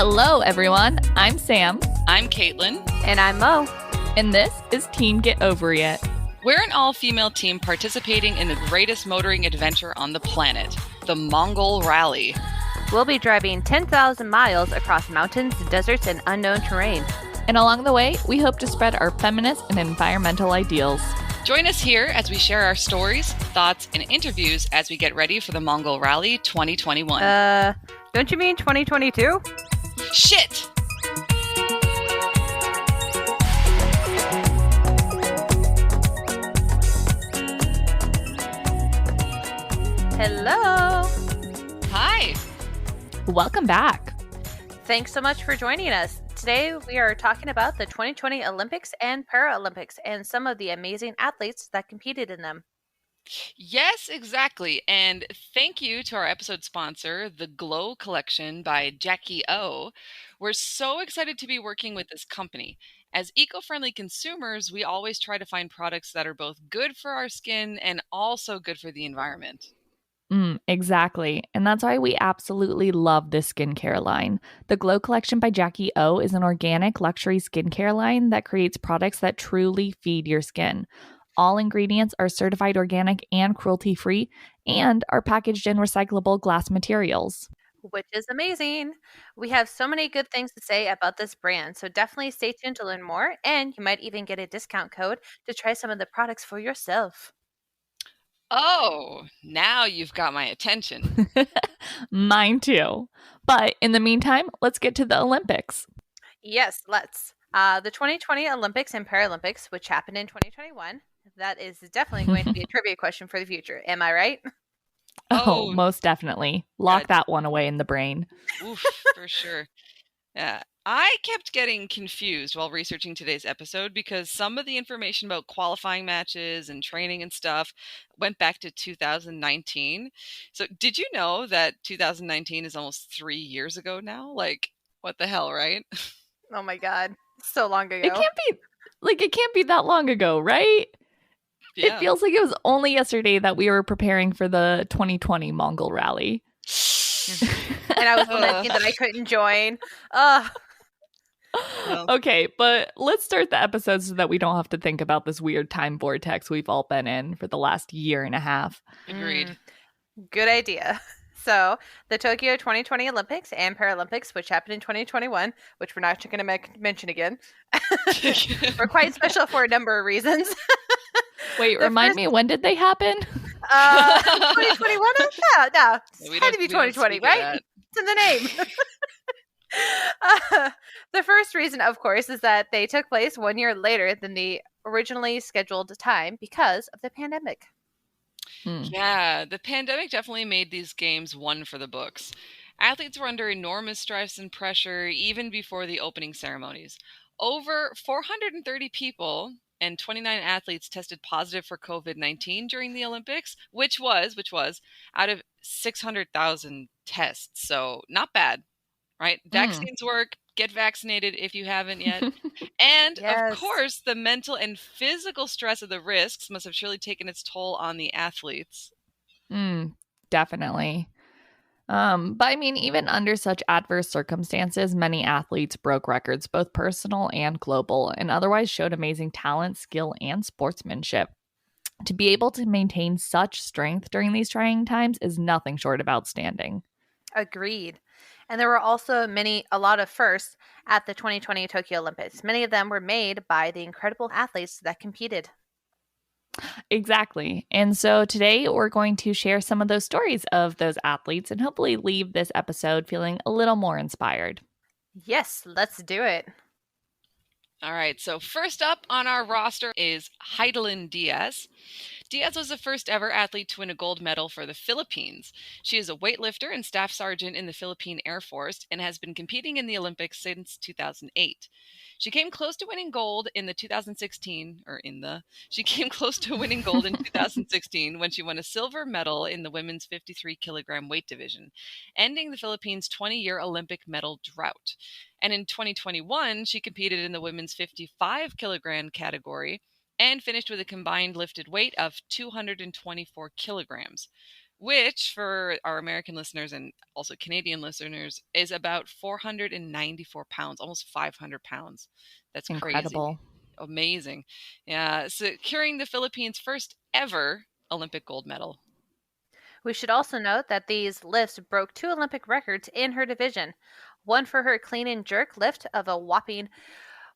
Hello, everyone. I'm Sam. I'm Kaitlyn. And I'm Mo. And this is Team Get Ovary It. We're an all-female team participating in the greatest motoring adventure on the planet, the Mongol Rally. We'll be driving 10,000 miles across mountains, deserts, and unknown terrain. And along the way, we hope to spread our feminist and environmental ideals. Join us here as we share our stories, thoughts, and interviews as we get ready for the Mongol Rally 2021. Don't you mean 2022? Shit! Hello! Hi! Welcome back. Thanks so much for joining us. Today we are talking about the 2020 Olympics and Paralympics and some of the amazing athletes that competed in them. Yes, exactly. And thank you to our episode sponsor, the Glow Collection by Jackie O. We're so excited to be working with this company. As eco-friendly consumers, we always try to find products that are both good for our skin and also good for the environment. Exactly. And that's why we absolutely love this skincare line. The Glow Collection by Jackie O is an organic luxury skincare line that creates products that truly feed your skin. All ingredients are certified organic and cruelty-free and are packaged in recyclable glass materials. Which is amazing. We have so many good things to say about this brand, so definitely stay tuned to learn more, and you might even get a discount code to try some of the products for yourself. Oh, now you've got my attention. Mine too. But in the meantime, let's get to the Olympics. Yes, let's. The 2020 Olympics and Paralympics, which happened in 2021, that is definitely going to be a trivia question for the future. Am I right? Oh, most definitely. Lock that one away in the brain. Oof, for sure. Yeah. I kept getting confused while researching today's episode because some of the information about qualifying matches and training and stuff went back to 2019. So did you know that 2019 is almost 3 years ago now? Like, what the hell, right? Oh my God. So long ago. It can't be that long ago, right? Yeah. It feels like it was only yesterday that we were preparing for the 2020 Mongol Rally. And I was lamenting that I couldn't join. Well. Okay, but let's start the episode so that we don't have to think about this weird time vortex we've all been in for the last year and a half. Agreed. Good idea. So, the Tokyo 2020 Olympics and Paralympics, which happened in 2021, which we're not going to mention again, were quite special for a number of reasons. Wait, remind me, when did they happen? 2021? No. It had to be 2020, right? It's in the name. The first reason, of course, is that they took place 1 year later than the originally scheduled time because of the pandemic. Yeah, the pandemic definitely made these games one for the books. Athletes were under enormous stress and pressure even before the opening ceremonies. Over 430 people and 29 athletes tested positive for COVID-19 during the Olympics, which was out of 600,000 tests. So not bad, right? Vaccines work. Get vaccinated if you haven't yet. And of course, the mental and physical stress of the risks must have surely taken its toll on the athletes. Definitely. But I mean, even under such adverse circumstances, many athletes broke records, both personal and global, and otherwise showed amazing talent, skill, and sportsmanship. To be able to maintain such strength during these trying times is nothing short of outstanding. Agreed. And there were also a lot of firsts at the 2020 Tokyo Olympics. Many of them were made by the incredible athletes that competed. Exactly. And so today we're going to share some of those stories of those athletes and hopefully leave this episode feeling a little more inspired. Yes, let's do it. All right, so first up on our roster is Kaitlyn Diaz. Diaz was the first ever athlete to win a gold medal for the Philippines. She is a weightlifter and staff sergeant in the Philippine Air Force and has been competing in the Olympics since 2008. She came close to winning gold in 2016 when she won a silver medal in the women's 53 kilogram weight division, ending the Philippines' 20-year Olympic medal drought. And in 2021, she competed in the women's 55 kilogram category and finished with a combined lifted weight of 224 kilograms. which for our American listeners and also Canadian listeners is about 494 pounds, almost 500 pounds. That's Incredible. crazy. Amazing. Yeah, securing the Philippines' first ever Olympic gold medal. We should also note that these lifts broke 2 Olympic records in her division. One for her clean and jerk lift of a whopping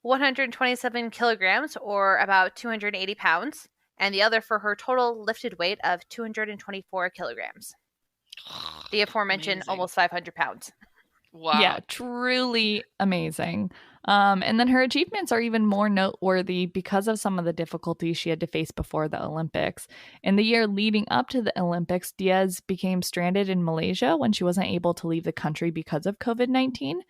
127 kilograms, or about 280 pounds, and the other for her total lifted weight of 224 kilograms. The aforementioned Amazing. almost 500 pounds. Wow. Yeah, truly amazing. And then her achievements are even more noteworthy because of some of the difficulties she had to face before the Olympics. In the year leading up to the Olympics, Diaz became stranded in Malaysia when she wasn't able to leave the country because of COVID-19.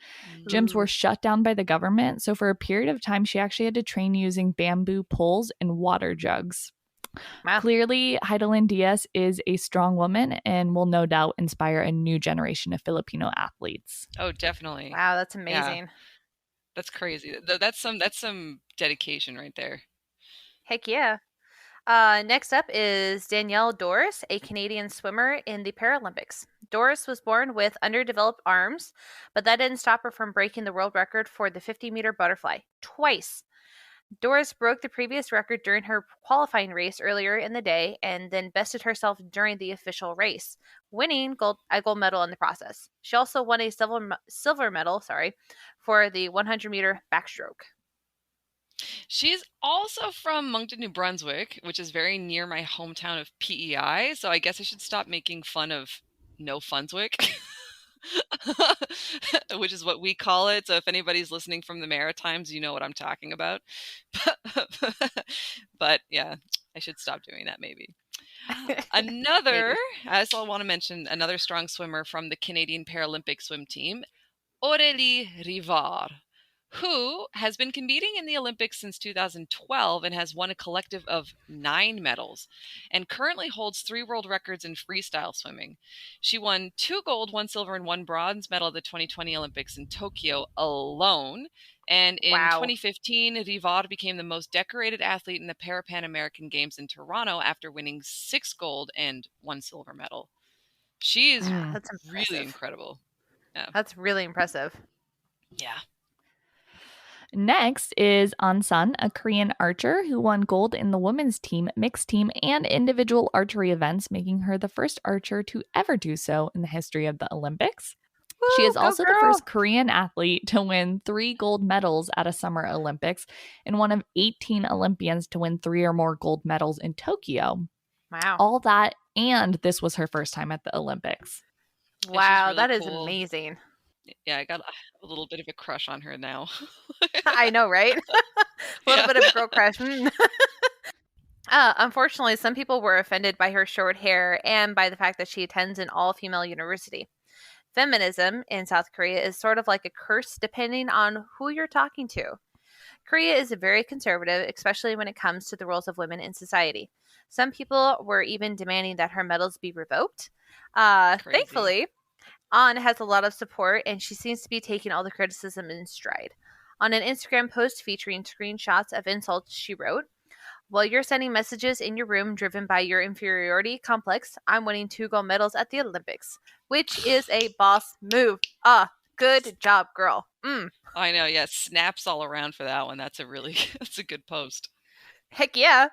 Gyms were shut down by the government, so for a period of time, she actually had to train using bamboo poles and water jugs. Wow. Clearly, Kaitlyn Diaz is a strong woman and will no doubt inspire a new generation of Filipino athletes. Oh, definitely. Wow, that's amazing. Yeah. That's crazy. That's some dedication right there. Heck yeah. Next up is Danielle Doris, a Canadian swimmer in the Paralympics. Doris was born with underdeveloped arms, but that didn't stop her from breaking the world record for the 50-meter butterfly twice. Doris broke the previous record during her qualifying race earlier in the day and then bested herself during the official race, winning a gold medal in the process. She also won a silver medal, for the 100-meter backstroke. She's also from Moncton, New Brunswick, which is very near my hometown of PEI, so I guess I should stop making fun of No Funswick. Which is what we call it. So if anybody's listening from the Maritimes, you know what I'm talking about. But yeah, I should stop doing that maybe. Another, I also want to mention another strong swimmer from the Canadian Paralympic swim team, Aurélie Rivard, who has been competing in the Olympics since 2012 and has won a collective of 9 medals and currently holds 3 world records in freestyle swimming. She won 2 gold, 1 silver, and 1 bronze medal at the 2020 Olympics in Tokyo alone. And in 2015, Rivard became the most decorated athlete in the Pan American Games in Toronto after winning 6 gold and 1 silver medal. She is really incredible. Yeah. That's really impressive. Yeah. Next is An-sun, a Korean archer who won gold in the women's team, mixed team, and individual archery events, making her the first archer to ever do so in the history of the Olympics. Woo, she is also the first Korean athlete to win 3 gold medals at a Summer Olympics and one of 18 Olympians to win 3 or more gold medals in Tokyo. Wow. All that, and this was her first time at the Olympics. Wow, really that cool. Is amazing. Yeah, I got a little bit of a crush on her now. I know, right? A little bit of a girl crush. Unfortunately, some people were offended by her short hair and by the fact that she attends an all-female university. Feminism in South Korea is sort of like a curse depending on who you're talking to. Korea is very conservative, especially when it comes to the roles of women in society. Some people were even demanding that her medals be revoked. Thankfully, An has a lot of support, and she seems to be taking all the criticism in stride. On an Instagram post featuring screenshots of insults, she wrote, "While you're sending messages in your room driven by your inferiority complex, I'm winning 2 gold medals at the Olympics," which is a boss move. Good job, girl. I know, yeah, snaps all around for that one. That's a good post. Heck yeah.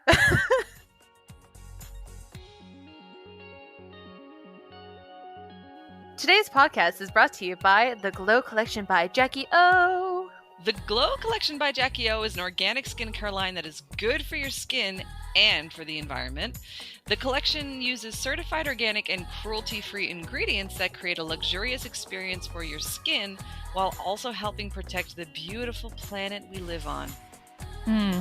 Today's podcast is brought to you by the Glow Collection by Jackie O. The Glow Collection by Jackie O is an organic skincare line that is good for your skin and for the environment. The collection uses certified organic and cruelty-free ingredients that create a luxurious experience for your skin while also helping protect the beautiful planet we live on.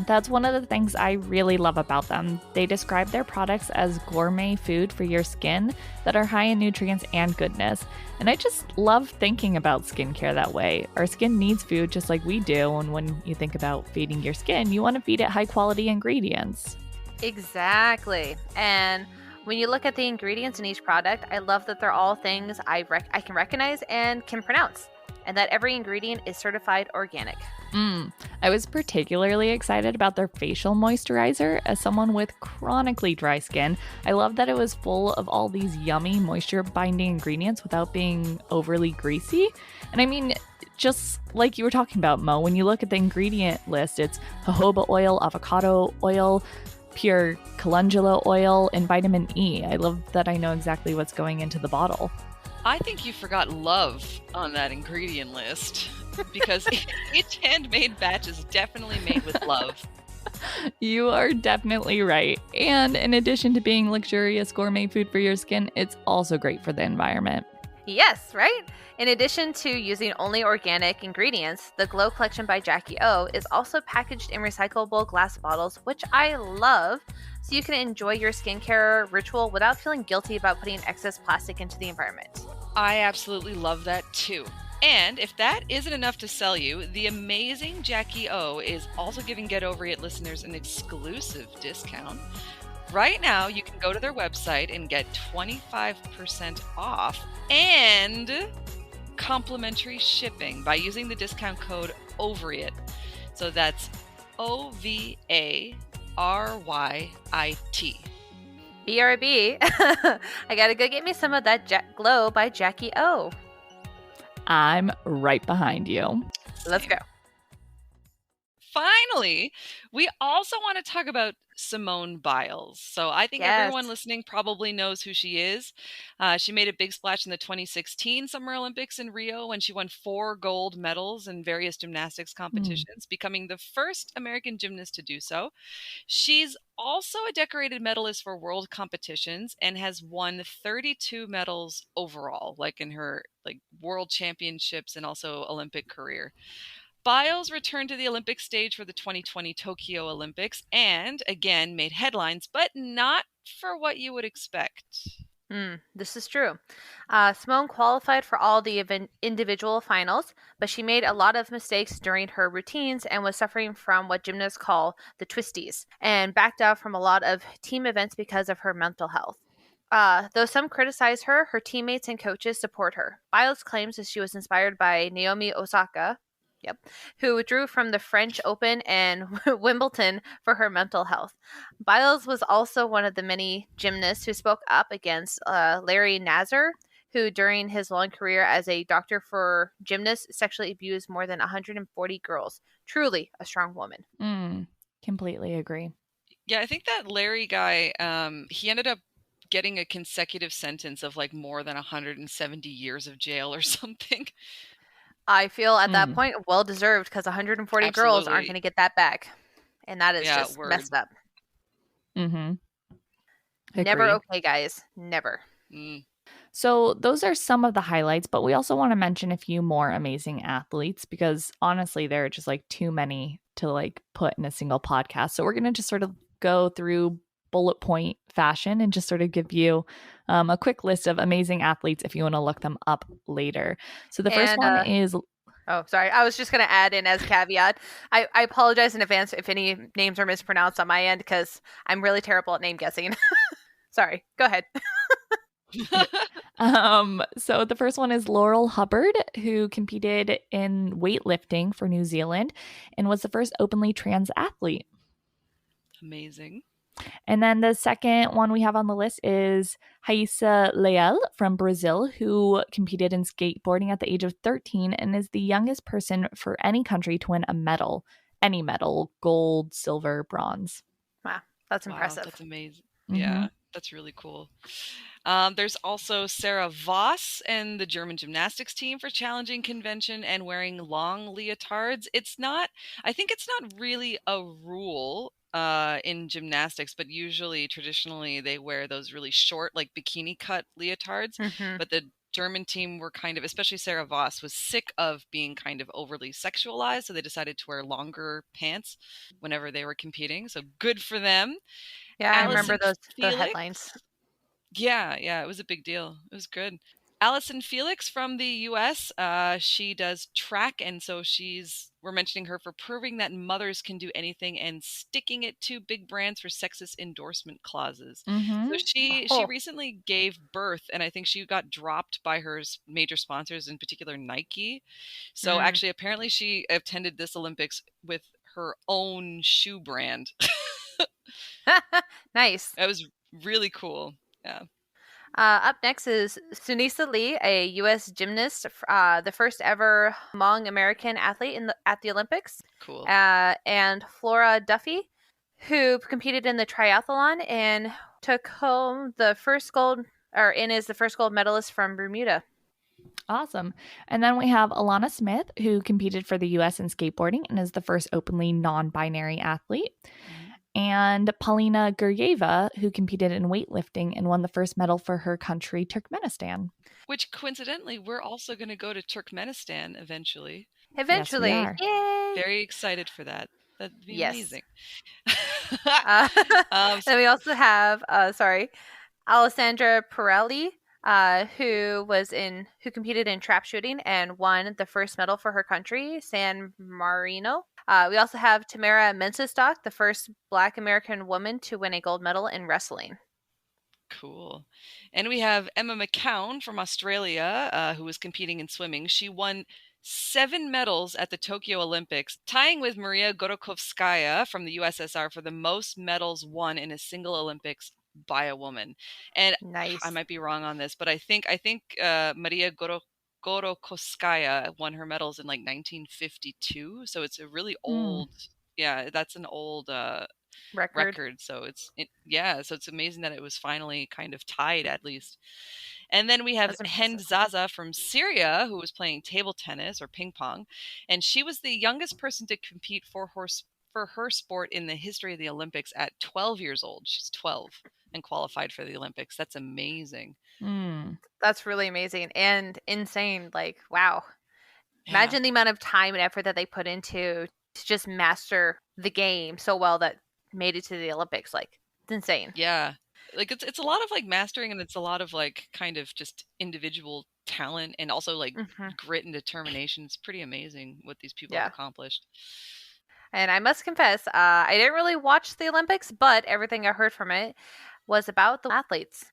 That's one of the things I really love about them. They describe their products as gourmet food for your skin that are high in nutrients and goodness. And I just love thinking about skincare that way. Our skin needs food just like we do. And when you think about feeding your skin, you want to feed it high quality ingredients. Exactly. And when you look at the ingredients in each product, I love that they're all things I can recognize and can pronounce. and that every ingredient is certified organic. I was particularly excited about their facial moisturizer. As someone with chronically dry skin, I love that it was full of all these yummy moisture binding ingredients without being overly greasy. And I mean, just like you were talking about, Mo, when you look at the ingredient list, it's jojoba oil, avocado oil, pure calendula oil, and vitamin E. I love that I know exactly what's going into the bottle. I think you forgot love on that ingredient list because each handmade batch is definitely made with love. You are definitely right. And in addition to being luxurious gourmet food for your skin, it's also great for the environment. Yes, right? In addition to using only organic ingredients, the Glow Collection by Jackie O is also packaged in recyclable glass bottles, which I love, so you can enjoy your skincare ritual without feeling guilty about putting excess plastic into the environment. I absolutely love that too. And if that isn't enough to sell you, the amazing Jackie O is also giving Get Ovary It listeners an exclusive discount. Right now, you can go to their website and get 25% off and complimentary shipping by using the discount code OVARYIT. So that's OVARYIT. BRB. I gotta go get me some of that Glow by Jackie O. I'm right behind you. Let's go. Finally, we also want to talk about Simone Biles. So I think everyone listening probably knows who she is. She made a big splash in the 2016 Summer Olympics in Rio when she won 4 gold medals in various gymnastics competitions, becoming the first American gymnast to do so. She's also a decorated medalist for world competitions and has won 32 medals overall, like in her world championships and also Olympic career. Biles returned to the Olympic stage for the 2020 Tokyo Olympics and, again, made headlines, but not for what you would expect. This is true. Simone qualified for all the individual finals, but she made a lot of mistakes during her routines and was suffering from what gymnasts call the twisties, and backed out from a lot of team events because of her mental health. Though some criticize her, her teammates and coaches support her. Biles claims that she was inspired by Naomi Osaka, who withdrew from the French Open and Wimbledon for her mental health. Biles was also one of the many gymnasts who spoke up against Larry Nassar, who during his long career as a doctor for gymnasts sexually abused more than 140 girls. Truly a strong woman. Completely agree. Yeah, I think that Larry guy, he ended up getting a consecutive sentence of more than 170 years of jail or something. I feel at that point well-deserved because 140 girls aren't going to get that back. And that is just messed up. Never okay, guys. Never. So those are some of the highlights, but we also want to mention a few more amazing athletes because honestly, there are just too many to put in a single podcast. So we're going to just sort of go through bullet point fashion and just sort of give you a quick list of amazing athletes if you want to look them up later. So the first one is... Oh, sorry. I was just going to add in as caveat. I apologize in advance if any names are mispronounced on my end because I'm really terrible at name guessing. Sorry. Go ahead. So the first one is Laurel Hubbard, who competed in weightlifting for New Zealand and was the first openly trans athlete. Amazing. And then the second one we have on the list is Raíssa Leal from Brazil, who competed in skateboarding at the age of 13 and is the youngest person for any country to win a medal. Any medal, gold, silver, bronze. Wow, that's impressive. That's amazing. Yeah, that's really cool. There's also Sarah Voss and the German gymnastics team for challenging convention and wearing long leotards. I think it's not really a rule in gymnastics, but usually traditionally they wear those really short bikini cut leotards. But the German team were especially Sarah Voss was sick of being kind of overly sexualized, so they decided to wear longer pants whenever they were competing. So good for them. Yeah, I remember the headlines. Yeah, it was a big deal. It was good. Allison Felix from the US, she does track, and so we're mentioning her for proving that mothers can do anything and sticking it to big brands for sexist endorsement clauses. Mm-hmm. So she recently gave birth, and I think she got dropped by her major sponsors, in particular Nike. So actually, apparently she attended this Olympics with her own shoe brand. Nice. That was really cool. Yeah. Up next is Sunisa Lee, a U.S. gymnast, the first ever Hmong American athlete at the Olympics. Cool. And Flora Duffy, who competed in the triathlon and took home the first gold, and is the first gold medalist from Bermuda. Awesome. And then we have Alana Smith, who competed for the U.S. in skateboarding and is the first openly non-binary athlete. And Paulina Guryeva, who competed in weightlifting and won the first medal for her country, Turkmenistan. Which, coincidentally, we're also going to go to Turkmenistan eventually. Eventually. Yes, we are. Yay! Very excited for that. That'd be amazing. Then we also have, Alessandra Pirelli, who competed in trap shooting and won the first medal for her country, San Marino. We also have Tamara Mensah-Stock, the first Black American woman to win a gold medal in wrestling. Cool. And we have Emma McCown from Australia, who was competing in swimming. She won 7 medals at the Tokyo Olympics, tying with Maria Gorokovskaya from the USSR for the most medals won in a single Olympics by a woman. And nice. I might be wrong on this, but I think Maria Gorokovskaya won her medals in like 1952, so it's a really old that's an old record. So it's amazing that it was finally kind of tied, at least. And then we have Hind Zaza from Syria, who was playing table tennis or ping pong, and she was the youngest person to compete for her sport in the history of the Olympics at 12 years old. She's 12 and qualified for the Olympics. That's amazing. That's really amazing and insane. Like, wow. Imagine the amount of time and effort that they put into to just master the game so well that made it to the Olympics. Like, it's insane. Yeah. Like, it's a lot of like mastering, and it's a lot of like kind of just individual talent and also like grit and determination. It's pretty amazing what these people have accomplished. And I must confess, I didn't really watch the Olympics, but everything I heard from it was about the athletes.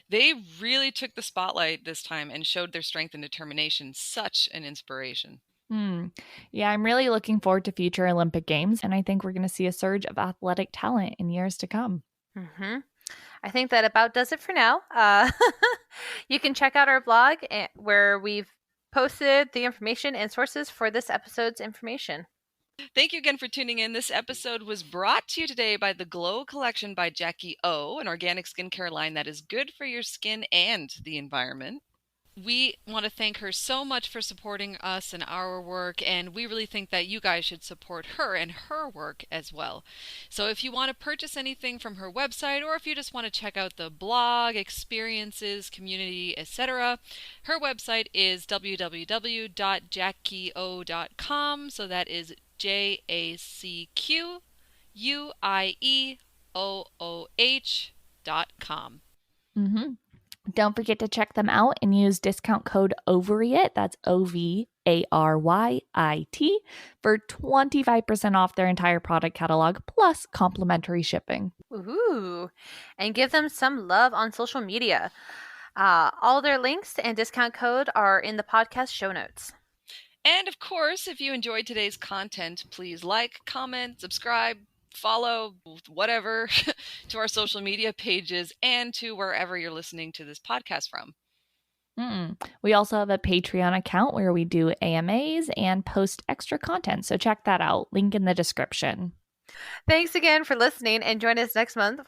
They really took the spotlight this time and showed their strength and determination. Such an inspiration. Yeah, I'm really looking forward to future Olympic Games, and I think we're going to see a surge of athletic talent in years to come. I think that about does it for now. You can check out our blog where we've posted the information and sources for this episode's information. Thank you again for tuning in. This episode was brought to you today by the Glow Collection by Jackie O, an organic skincare line that is good for your skin and the environment. We want to thank her so much for supporting us and our work, and we really think that you guys should support her and her work as well. So if you want to purchase anything from her website, or if you just want to check out the blog, experiences, community, etc., her website is www.jackieo.com. So that is JACQUIEOOH.com. Don't forget to check them out and use discount code Ovary It, that's OVARYIT, for 25% off their entire product catalog plus complimentary shipping. Ooh, and give them some love on social media. All their links and discount code are in the podcast show notes. And of course, if you enjoyed today's content, please like, comment, subscribe, follow, whatever, to our social media pages and to wherever you're listening to this podcast from. We also have a Patreon account where we do AMAs and post extra content, so check that out. Link in the description. Thanks again for listening, and join us next month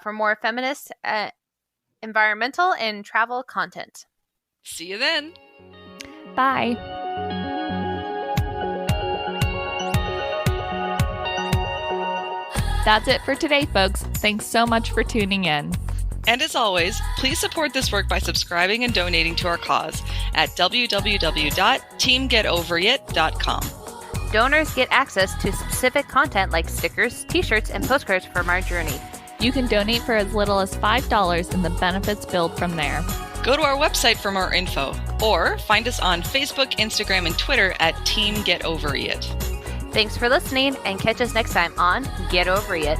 for more feminist, environmental, and travel content. See you then. Bye. That's it for today, folks. Thanks so much for tuning in. And as always, please support this work by subscribing and donating to our cause at www.teamgetoverit.com. Donors get access to specific content like stickers, t-shirts, and postcards from our journey. You can donate for as little as $5 and the benefits build from there. Go to our website for more info, or find us on Facebook, Instagram, and Twitter at Team Get Ovary It. Thanks for listening, and catch us next time on Get Ovary It.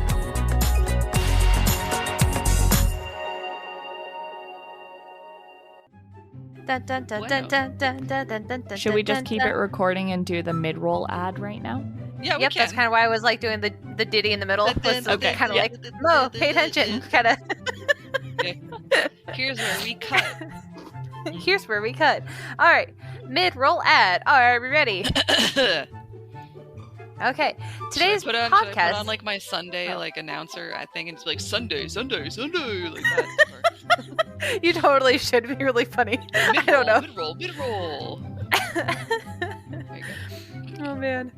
Should we just keep it recording and do the mid-roll ad right now? Yeah, we Yep, can. that's kind of why I was like doing the ditty in the middle. Okay, Kind of yeah. like, Mo, pay attention. Kind of. Okay. Here's where we cut. Here's where we cut. All right, mid-roll ad. All right, are we ready? Okay, today's should I podcast. put on like my Sunday like announcer thing and it's like Sunday, like that. You totally should be really funny. I don't know. Mid-roll. Oh man.